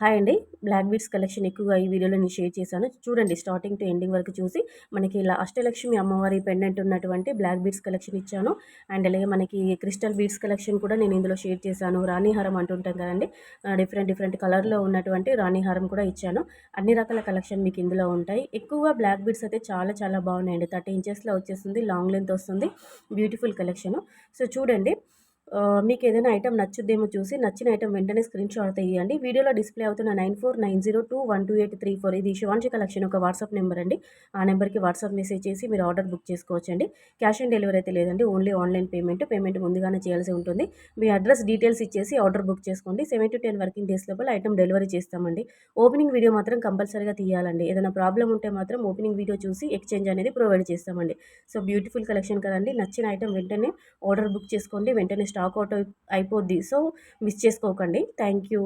Hi అండి. Black beads collection ఎక్కువగా ఈ వీడియోలో నేను షేర్ చేశాను. చూడండి స్టార్టింగ్ టు ఎండింగ్ వరకు చూసి మనకి ఇలా అష్టలక్ష్మి అమ్మవారి పెండెంట్ ఉన్నటువంటి బ్లాక్ బీడ్స్ కలెక్షన్ ఇచ్చాను. అండ్ అలాగే మనకి క్రిస్టల్ బీడ్స్ కలెక్షన్ కూడా నేను ఇందులో షేర్ చేశాను. రాణి హారం అంటుంటాం కదండీ! డిఫరెంట్ డిఫరెంట్ కలర్‌లో ఉన్నటువంటి రాణి హారం కూడా ఇచ్చాను. అన్ని రకాల కలెక్షన్ మీకు ఇందులో ఉంటాయి. ఎక్కువగా బ్లాక్ బీడ్స్ అయితే చాలా చాలా బాగున్నాయండి. 30 ఇంచెస్‌లో వచ్చేస్తుంది. లాంగ్ లెంత్ వస్తుంది. Beautiful collection. సో చూడండి మీకేదైనా ఐటెమ్ నచ్చుద్దేమో చూసి, నచ్చిన ఐటెమ్ వెంటనే స్క్రీన్ షాట్ తీయండి. వీడియోలో డిస్‌ప్లే అవుతున్న 9490212834 ఇది శివాంశి కలెక్షన్ ఒక వాట్సాప్ నెంబర్ అండి. ఆ నెంబర్‌కి వాట్సాప్ మెసేజ్ చేసి మీరు ఆర్డర్ బుక్ చేసుకోవచ్చండి. క్యాష్ ఆన్ డెలివరీ అయితే లేదండి. Only online payment. పేమెంట్ ముందుగానే చేయాల్సి ఉంటుంది. మీ అడ్రస్ డీటెయిల్స్ ఇచ్చేసి ఆర్డర్ బుక్ చేసుకోండి. 7-10 వర్కింగ్ డేస్ లోపల ఐటెమ్ డెలివరీ చేస్తామండి. ఓపెనింగ్ వీడియో మాత్రం కంపల్సరీగా తీయాలండి. ఏదైనా ప్రాబ్లమ్ ఉంటే మాత్రం ఓపెనింగ్ వీడియో చూసి ఎక్స్‌చేంజ్ అనేది ప్రొవైడ్ చేస్తామండి. సో బ్యూటిఫుల్ కలెక్షన్ కదండీ! నచ్చిన ఐటెమ్ వెంటనే ఆర్డర్ బుక్ చేసుకోండి. వెంటనే స్టాక్ అవుట్ అయిపోద్ది. సో మిస్ చేసుకోకండి. Thank you.